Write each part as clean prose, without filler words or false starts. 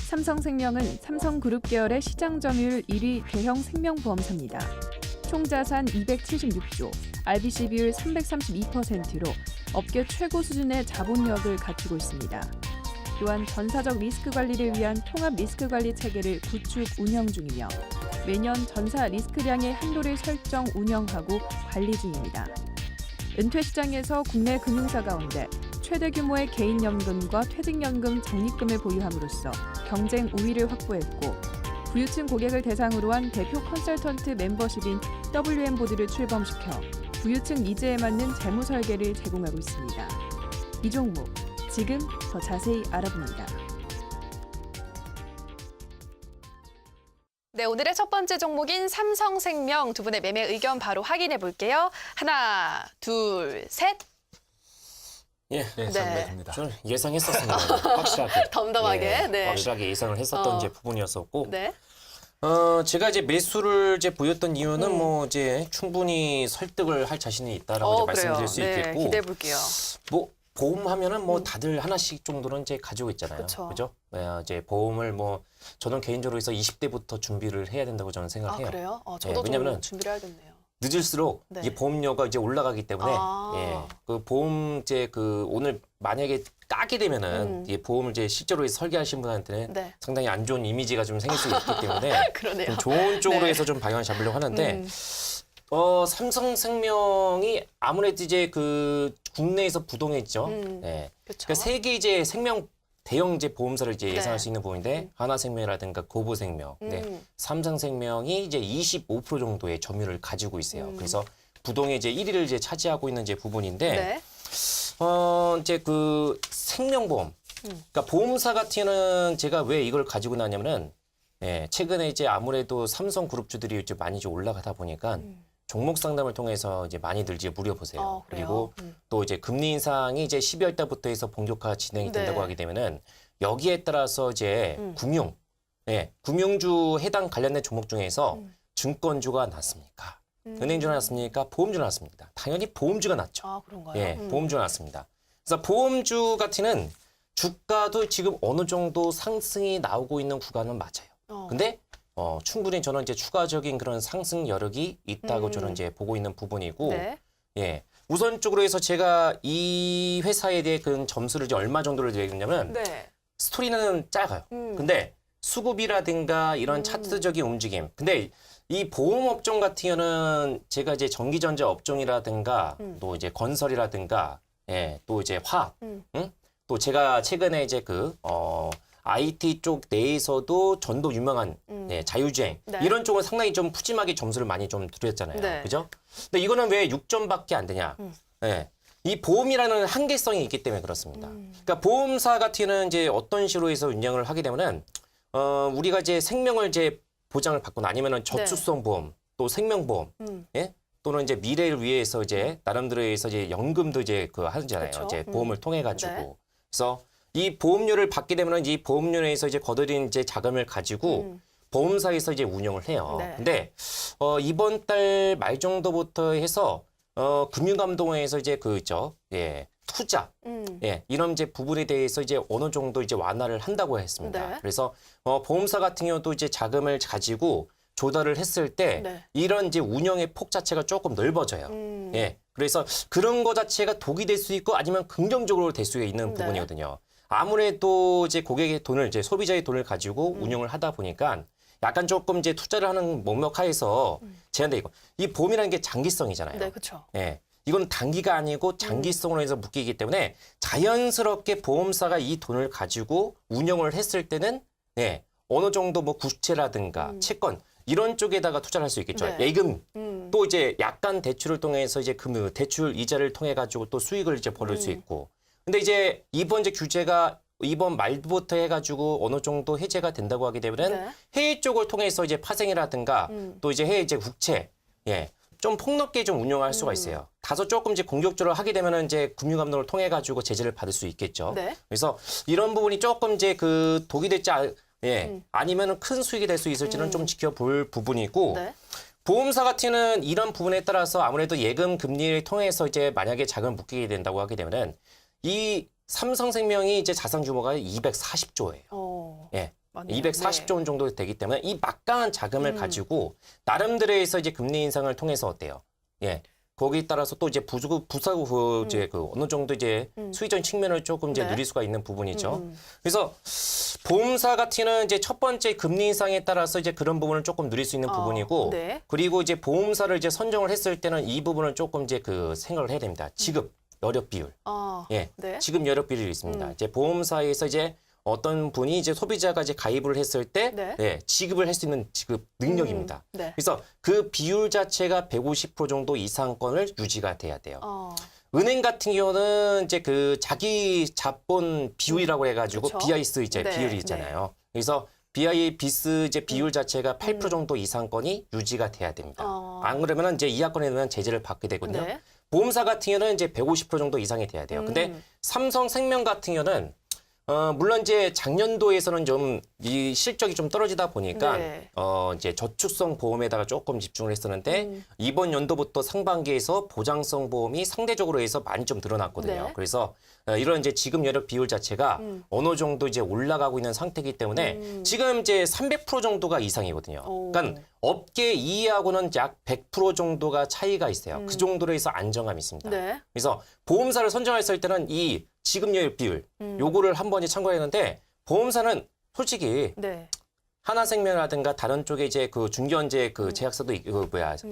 삼성생명은 삼성그룹 계열의 시장 점유율 1위 대형 생명보험사입니다. 총자산 276조, RBC 비율 332%로 업계 최고 수준의 자본력을 갖추고 있습니다. 또한 전사적 리스크 관리를 위한 통합 리스크 관리 체계를 구축 운영 중이며 매년 전사 리스크량의 한도를 설정 운영하고 관리 중입니다. 은퇴 시장에서 국내 금융사 가운데 최대 규모의 개인연금과 퇴직연금 적립금을 보유함으로써 경쟁 우위를 확보했고 부유층 고객을 대상으로 한 대표 컨설턴트 멤버십인 WM보드를 출범시켜 부유층 니즈에 맞는 재무 설계를 제공하고 있습니다. 이 종목 지금 더 자세히 알아봅니다. 네, 오늘의 첫 번째 종목인 삼성생명 두 분의 매매 의견 바로 확인해 볼게요. 하나, 둘, 셋. 예, 네, 상대입니다. 저는 예상했었습니다. 확실하게. 덤덤하게. 예, 네. 확실하게 예상을 했었던 이제 부분이었었고, 네. 제가 이제 매수를 이제 보였던 이유는 뭐 이제 충분히 설득을 할 자신이 있다라고 이제 말씀드릴 수 네, 있겠고, 기대해 볼게요. 뭐 보험하면은 뭐 다들 하나씩 정도는 이제 가지고 있잖아요. 그쵸. 그죠? 이제 보험을 뭐 저는 개인적으로 해서 20대부터 준비를 해야 된다고 저는 아, 생각해요. 그래요? 예, 저도 왜냐면은 좀 준비를 해야겠네요. 늦을수록 네. 이 보험료가 이제 올라가기 때문에 그 보험제 그 오늘 만약에 까게 되면은 이 보험을 이제 실제로 설계하신 분한테는 네. 상당히 안 좋은 이미지가 좀 생길 수 있기 때문에 그러네요. 좀 좋은 쪽으로 네. 해서 좀 방향을 잡으려고 하는데 삼성생명이 아무래도 이제 그 국내에서 부동했죠. 네. 그렇죠. 그러니까 세계 이제 생명 대형 이제 보험사를 이제 네. 예상할 수 있는 부분인데 하나생명이라든가 고보생명, 네. 삼성생명이 이제 25% 정도의 점유율을 가지고 있어요. 그래서 부동의 이제 1위를 이제 차지하고 있는 이제 부분인데 네. 이제 그 생명보험, 그러니까 보험사 같은 경우는 제가 왜 이걸 가지고 나냐면은 최근에 이제 아무래도 삼성그룹주들이 이제 많이 좀 올라가다 보니까 종목 상담을 통해서 이제 많이들 이제 물어보세요. 그래요? 그리고 또 이제 금리 인상이 이제 12월 달부터 해서 본격화 진행이 된다고 네. 하게 되면은 여기에 따라서 이제 금융주 해당 관련된 종목 중에서 증권주가 낫습니까? 은행주가 낫습니까? 보험주가 낫습니다. 당연히 보험주가 낫죠. 아, 그런가요? 예, 보험주가 낫습니다. 그래서 보험주 같은 주가도 지금 어느 정도 상승이 나오고 있는 구간은 맞아요. 근데 충분히 저는 이제 추가적인 그런 상승 여력이 있다고 저는 이제 보고 있는 부분이고, 네. 예. 우선적으로 해서 제가 이 회사에 대해 그 점수를 이제 얼마 정도를 드리냐면, 네. 스토리는 작아요. 근데 수급이라든가 이런 차트적인 움직임. 근데 이 보험 업종 같은 경우는 제가 이제 전기전자 업종이라든가 또 이제 건설이라든가, 또 이제 화학, 또 제가 최근에 이제 IT 쪽 내에서도 전도 유명한 자율주행 네. 이런 쪽은 상당히 좀 푸짐하게 점수를 많이 좀 드렸잖아요. 네. 그죠? 근데 이거는 왜 6점밖에 안 되냐? 이 보험이라는 한계성이 있기 때문에 그렇습니다. 그러니까 보험사 같은 경우는 이제 어떤 식으로 해서 운영을 하게 되면은 우리가 이제 생명을 이제 보장을 받거나 아니면은 저축성 보험 또 생명보험 또는 이제 미래를 위해서 이제 나름대로 해서 이제 연금도 이제 하잖아요. 그쵸? 이제 보험을 통해 가지고. 네. 그래서 이 보험료를 받게 되면은 이 보험료에서 이제 거둬들인 이제 자금을 가지고 보험사에서 이제 운영을 해요. 네. 근데 이번 달 말 정도부터 해서 금융감독원에서 이제 투자 이런 이제 부분에 대해서 이제 어느 정도 이제 완화를 한다고 했습니다. 네. 그래서 보험사 같은 경우도 이제 자금을 가지고 조달을 했을 때 네. 이런 이제 운영의 폭 자체가 조금 넓어져요. 그래서 그런 거 자체가 독이 될 수 있고 아니면 긍정적으로 될 수 있는 부분이거든요. 아무래도 이제 고객의 돈을 이제 소비자의 돈을 가지고 운영을 하다 보니까 약간 조금 이제 투자를 하는 목록 하에서 제한되고 이 보험이라는 게 장기성이잖아요. 네, 그렇죠. 이건 단기가 아니고 장기성으로 해서 묶이기 때문에 자연스럽게 보험사가 이 돈을 가지고 운영을 했을 때는 어느 정도 뭐 구체라든가 채권 이런 쪽에다가 투자를 할 수 있겠죠. 네. 예금 또 이제 약간 대출을 통해서 이제 대출 이자를 통해 가지고 또 수익을 이제 벌을 수 있고. 근데 이제 이번 이제 규제가 이번 말부터 해가지고 어느 정도 해제가 된다고 하게 되면은 해외 쪽을 통해서 이제 파생이라든가 또 이제 해외 이제 국채 좀 폭넓게 좀 운영할 수가 있어요. 다소 조금 이제 공격적으로 하게 되면은 이제 금융감독을 통해 가지고 제재를 받을 수 있겠죠. 네. 그래서 이런 부분이 조금 이제 독이 될지 아니면은 큰 수익이 될 수 있을지는 좀 지켜볼 부분이고. 네. 보험사 같은 경우는 이런 부분에 따라서 아무래도 예금 금리를 통해서 이제 만약에 자금을 묶이게 된다고 하게 되면은 이 삼성생명이 이제 자산 규모가 240조예요. 예. 맞네요. 240조 원 정도 되기 때문에 이 막강한 자금을 가지고 나름대로에서 이제 금리 인상을 통해서 어때요? 예. 거기에 따라서 또 이제 부사고 이제 그 어느 정도 이제 수익적인 측면을 조금 이제 네. 누릴 수가 있는 부분이죠. 그래서 보험사 같은 경우는 이제 첫 번째 금리 인상에 따라서 이제 그런 부분을 조금 누릴 수 있는 부분이고 네. 그리고 이제 보험사를 이제 선정을 했을 때는 이 부분을 조금 이제 그 생각을 해야 됩니다. 지급 여력 비율. 예. 네. 지급 여력 비율이 있습니다. 이제 보험사에서 이제 어떤 분이 이제 소비자가 이제 가입을 했을 때 네. 예, 지급을 할 수 있는 지급 능력입니다. 네. 그래서 그 비율 자체가 150% 정도 이상권을 유지가 돼야 돼요. 은행 같은 경우는 이제 그 자기 자본 비율이라고 해가지고 그쵸? BIS 이제 네, 비율이 있잖아요. 그래서 BIS 이제 비율 자체가 8% 정도 이상권이 유지가 돼야 됩니다. 안 그러면은 이제 이하권에 넣으면 제재를 받게 되거든요. 네. 보험사 같은 경우는 이제 150% 정도 이상이 돼야 돼요. 근데 삼성생명 같은 경우는 물론 이제 작년도에서는 좀 이 실적이 좀 떨어지다 보니까 네. 이제 저축성 보험에다가 조금 집중을 했었는데 이번 연도부터 상반기에서 보장성 보험이 상대적으로 해서 많이 좀 늘어났거든요. 네. 그래서 이런 이제 지급 여력 비율 자체가 어느 정도 이제 올라가고 있는 상태이기 때문에 지금 이제 300% 정도가 이상이거든요. 그러니까 업계 2위하고는 약 100% 정도가 차이가 있어요. 그 정도로 해서 안정감이 있습니다. 네. 그래서 보험사를 선정했을 때는 이 지급여력 비율 요거를 한번 참고했는데 보험사는 솔직히 네. 하나생명이라든가 다른 쪽에 이제 그 중견제 그 제약사도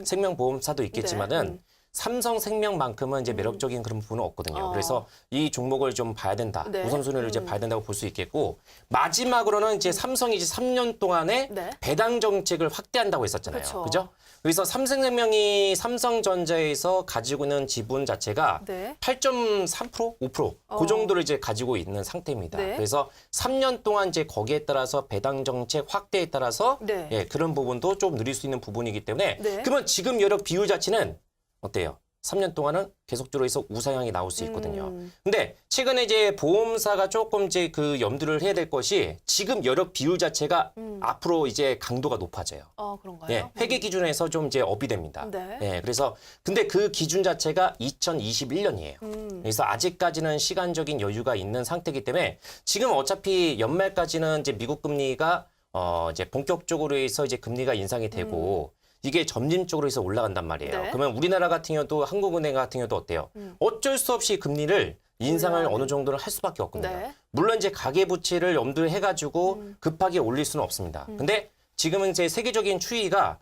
생명보험사도 있겠지만은 삼성생명만큼은 이제 매력적인 그런 부분은 없거든요. 그래서 이 종목을 좀 봐야 된다. 네. 우선순위를 이제 봐야 된다고 볼 수 있겠고 마지막으로는 이제 삼성이 이제 3년 동안에 네. 배당 정책을 확대한다고 했었잖아요. 그쵸. 그죠? 그래서 삼성생명이 삼성전자에서 가지고 있는 지분 자체가 네. 8.3%, 5%, 그 정도를 이제 가지고 있는 상태입니다. 네. 그래서 3년 동안 이제 거기에 따라서 배당 정책 확대에 따라서 네. 예, 그런 부분도 좀 누릴 수 있는 부분이기 때문에 네. 그러면 지금 여력 비율 자체는 어때요? 3년 동안은 계속적으로 해서 우상향이 나올 수 있거든요. 근데 최근에 이제 보험사가 조금 이제 그 염두를 해야 될 것이 지금 여력 비율 자체가 앞으로 이제 강도가 높아져요. 그런가요? 예, 회계 기준에서 좀 이제 업이 됩니다. 네. 예, 그래서 근데 그 기준 자체가 2021년이에요. 그래서 아직까지는 시간적인 여유가 있는 상태이기 때문에 지금 어차피 연말까지는 이제 미국 금리가 이제 본격적으로 해서 이제 금리가 인상이 되고 이게 점진적으로 해서 올라간단 말이에요. 네. 그러면 우리나라 같은 경우도 한국은행 같은 경우도 어때요? 어쩔 수 없이 금리를 인상을 어느 정도는 할 수밖에 없거든요. 네. 물론 이제 가계부채를 염두에 해가지고 급하게 올릴 수는 없습니다. 근데 지금은 이제 세계적인 추이가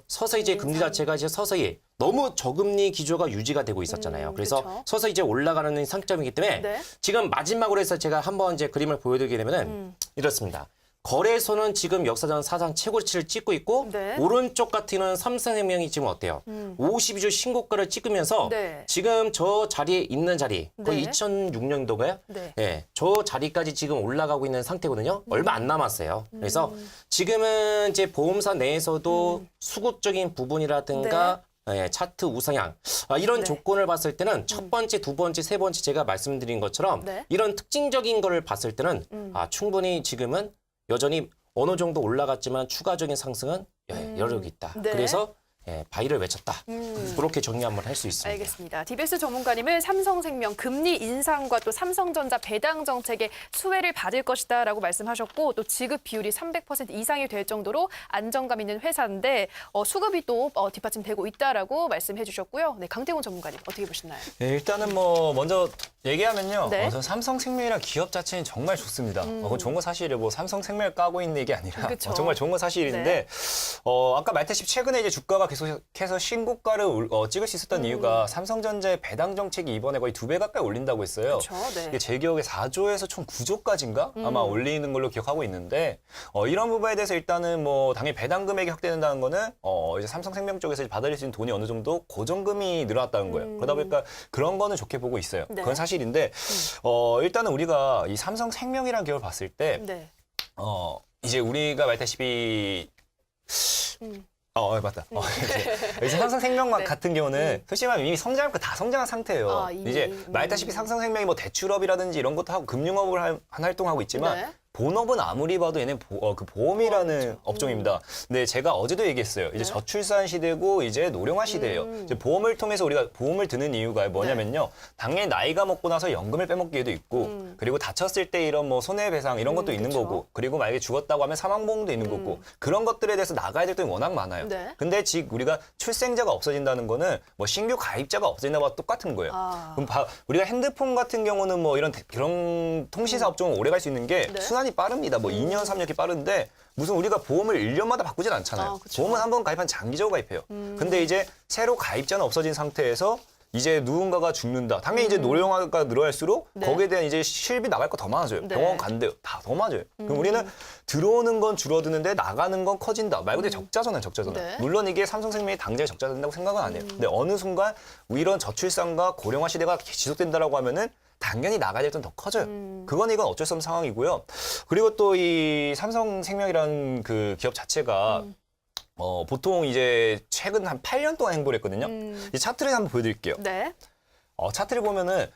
서서히 이제 금리 자체가 이제 서서히 너무 저금리 기조가 유지가 되고 있었잖아요. 그래서 그쵸. 서서히 이제 올라가는 상점이기 때문에 네. 지금 마지막으로 해서 제가 한번 이제 그림을 보여드리게 되면은 이렇습니다. 거래소는 지금 역사상 사상 최고치를 찍고 있고 네. 오른쪽 같은 경우는 삼성생명이 지금 어때요? 52주 신고가를 찍으면서 네. 지금 저 자리에 있는 자리 거의 네. 2006년도가요? 네. 예, 저 자리까지 지금 올라가고 있는 상태거든요. 얼마 안 남았어요. 그래서 지금은 이제 보험사 내에서도 수급적인 부분이라든가 예, 차트 우상향 이런 네. 조건을 봤을 때는 첫 번째, 두 번째, 세 번째 제가 말씀드린 것처럼 네. 이런 특징적인 거를 봤을 때는 충분히 지금은 여전히 어느 정도 올라갔지만 추가적인 상승은 여력이 있다. 네. 그래서 바이를 외쳤다. 그렇게 정리 한번 할 수 있습니다. 알겠습니다. DBS 전문가님은 삼성생명 금리 인상과 또 삼성전자 배당 정책의 수혜를 받을 것이다라고 말씀하셨고 또 지급 비율이 300% 이상이 될 정도로 안정감 있는 회사인데 수급이 또 뒷받침되고 있다라고 말씀해 주셨고요. 네, 강태곤 전문가님 어떻게 보시나요? 네, 일단은 뭐 먼저 얘기하면요. 네. 저는 삼성생명이란 기업 자체는 정말 좋습니다. 그건 좋은 건 사실이에요. 뭐 삼성생명을 까고 있는 게 아니라 그쵸. 정말 좋은 건 사실인데 아까 말했다시피 최근에 이제 주가가 계속해서 신고가를 찍을 수 있었던 이유가 삼성전자의 배당 정책이 이번에 거의 2배 가까이 올린다고 했어요. 그렇죠. 네. 이게 제 기억에 4조에서 총 9조까지인가 아마 올리는 걸로 기억하고 있는데 이런 부분에 대해서 일단은 뭐 당연히 배당 금액이 확대된다는 거는 이제 삼성생명 쪽에서 받을 수 있는 돈이 어느 정도 고정금이 늘어났다는 거예요. 그러다 보니까 그런 거는 좋게 보고 있어요. 네. 그건 사실인데 일단은 우리가 이 삼성생명이라는 기업을 봤을 때 네. 이제 우리가 말했다시피 맞다. 이제 삼성생명 네. 같은 경우는 솔직히 말하면 이미 성장할 거 다 성장한 상태예요. 이미. 이제 말했다시피 삼성생명이 뭐 대출업이라든지 이런 것도 하고 금융업을 한 활동하고 있지만 네. 본업은 아무리 봐도 얘는 그 보험이라는 그렇죠. 업종입니다. 근데 제가 어제도 얘기했어요. 이제 네. 저출산 시대고 이제 노령화 시대예요. 이제 보험을 통해서 우리가 보험을 드는 이유가 뭐냐면요. 당연히 나이가 먹고 나서 연금을 빼먹기도 있고 그리고 다쳤을 때 이런 뭐 손해배상 이런 것도 있는 그쵸. 거고 그리고 만약에 죽었다고 하면 사망보험도 있는 거고 그런 것들에 대해서 나가야 될 돈이 워낙 많아요. 네. 근데 지금 우리가 출생자가 없어진다는 거는 뭐 신규 가입자가 없어진다고 똑같은 거예요. 아. 그럼 우리가 핸드폰 같은 경우는 뭐 이런 통신사 업종은 오래 갈 수 있는 게 네. 순환이 빠릅니다. 뭐 2년, 3년 이렇게 빠른데 무슨 우리가 보험을 1년마다 바꾸진 않잖아요. 아, 그쵸. 보험은 한 번 가입한 장기적으로 가입해요. 근데 이제 새로 가입자는 없어진 상태에서 이제 누군가가 죽는다. 당연히 이제 노령화가 늘어날수록 네. 거기에 대한 이제 실비 나갈 거 더 많아져요. 네. 병원 간대요. 다 더 맞아요. 그럼 우리는 들어오는 건 줄어드는데 나가는 건 커진다. 말 그대로 적자잖아요. 적자잖아요. 네. 물론 이게 삼성생명이 당장에 적자가 된다고 생각은 안 해요. 근데 어느 순간 이런 저출산과 고령화 시대가 지속된다라고 하면은 당연히 나가야 될 돈 더 커져요. 이건 어쩔 수 없는 상황이고요. 그리고 또 이 삼성생명이라는 그 기업 자체가 보통 이제 최근 한 8년 동안 행보를 했거든요. 이 차트를 한번 보여드릴게요. 네. 차트를 보면은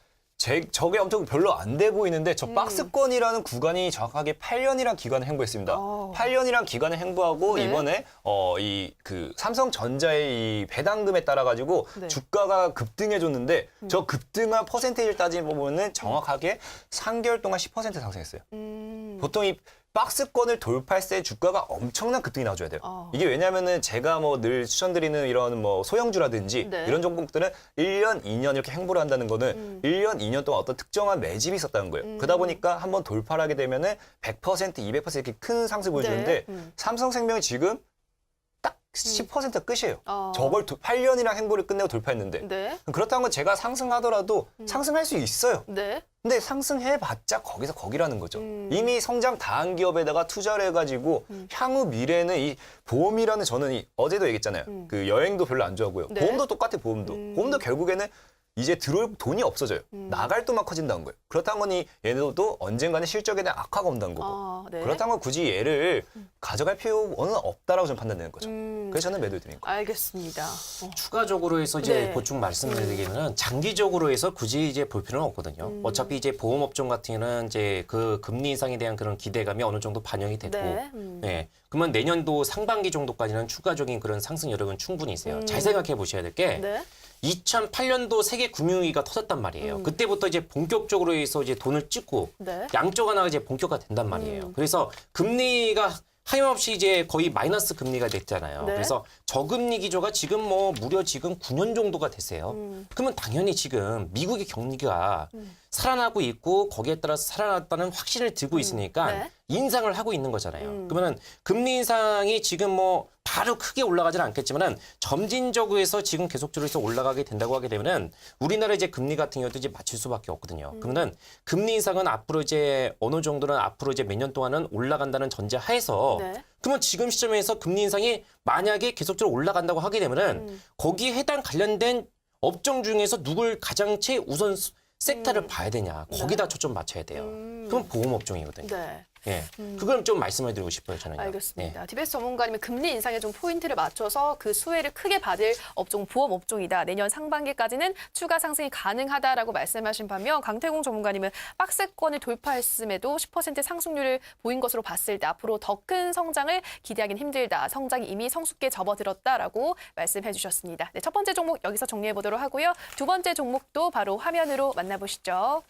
저게 엄청 별로 안 돼 보이는데 저 박스권이라는 구간이 정확하게 8년이라는 기간을 행보했습니다. 8년이라는 기간을 행보하고 네. 이번에 이 그 삼성전자의 이 배당금에 따라 가지고 네. 주가가 급등해 줬는데 저 급등한 퍼센테이지를 따지고 보면은 정확하게 3개월 동안 10% 상승했어요. 보통 이 박스권을 돌파했을 때 주가가 엄청난 급등이 나와줘야 돼요. 이게 왜냐면은 제가 뭐 늘 추천드리는 이런 뭐 소형주라든지 네. 이런 종목들은 1년, 2년 이렇게 행보를 한다는 거는 1년, 2년 동안 어떤 특정한 매집이 있었다는 거예요. 그러다 보니까 한번 돌파를 하게 되면은 100%, 200% 이렇게 큰 상승 보여주는데 네. 삼성생명이 지금 딱 10%가 끝이에요. 어. 저걸 8년이랑 행보를 끝내고 돌파했는데 네. 그렇다는 건 제가 상승하더라도 상승할 수 있어요. 네. 근데 상승해봤자 거기서 거기라는 거죠. 이미 성장 다한 기업에다가 투자를 해가지고 향후 미래는 이 보험이라는 저는 어제도 얘기했잖아요. 그 여행도 별로 안 좋아하고요. 네. 보험도 똑같아 보험도. 보험도 결국에는 이제 들어올 돈이 없어져요. 나갈 돈만 커진다는 거예요. 그렇다는 거니 얘네도 언젠가는 실적에 대한 악화가 온다는 거고. 아, 네. 그렇다는 건 굳이 얘를 가져갈 필요는 없다라고 저는 판단되는 거죠. 그래서 저는 매도를 드린 거예요. 알겠습니다. 추가적으로 해서 이제 네. 보충 말씀드리기는 장기적으로 해서 굳이 이제 볼 필요는 없거든요. 어차피 이제 보험업종 같은 경우는 이제 그 금리 인상에 대한 그런 기대감이 어느 정도 반영이 됐고, 네. 네. 그러면 내년도 상반기 정도까지는 추가적인 그런 상승 여력은 충분히 있어요. 잘 생각해 보셔야 될 게 네. 2008년도 세계 금융위기가 터졌단 말이에요. 그때부터 이제 본격적으로 해서 이제 돈을 찍고 네. 양적 완화가 이제 본격화된단 말이에요. 그래서 금리가 하염없이 이제 거의 마이너스 금리가 됐잖아요. 네. 그래서 저금리 기조가 지금 뭐 무려 지금 9년 정도가 됐어요. 그러면 당연히 지금 미국의 경기가 살아나고 있고 거기에 따라서 살아났다는 확신을 들고 있으니까 네. 인상을 하고 있는 거잖아요. 그러면은 금리 인상이 지금 뭐 바로 크게 올라가지는 않겠지만은 점진적으로 해서 지금 계속적으로 해서 올라가게 된다고 하게 되면은 우리나라 이제 금리 같은 경우도 이제 맞출 수밖에 없거든요. 그러면은 금리 인상은 앞으로 이제 어느 정도는 앞으로 이제 몇 년 동안은 올라간다는 전제 하에서 네. 그러면 지금 시점에서 금리 인상이 만약에 계속적으로 올라간다고 하게 되면은 거기에 해당 관련된 업종 중에서 누굴 가장 최우선 섹터를 봐야 되냐. 거기다 초점 맞춰야 돼요. 그럼 보험업종이거든요. 네. 예, 그걸 좀 말씀을 드리고 싶어요, 저는요. 알겠습니다. DBS 전문가님은 금리 인상에 좀 포인트를 맞춰서 그 수혜를 크게 받을 업종, 보험 업종이다. 내년 상반기까지는 추가 상승이 가능하다라고 말씀하신 반면 강태공 전문가님은 박스권을 돌파했음에도 10% 상승률을 보인 것으로 봤을 때 앞으로 더 큰 성장을 기대하기는 힘들다. 성장이 이미 성숙기에 접어들었다라고 말씀해 주셨습니다. 네, 첫 번째 종목 여기서 정리해 보도록 하고요. 두 번째 종목도 바로 화면으로 만나보시죠.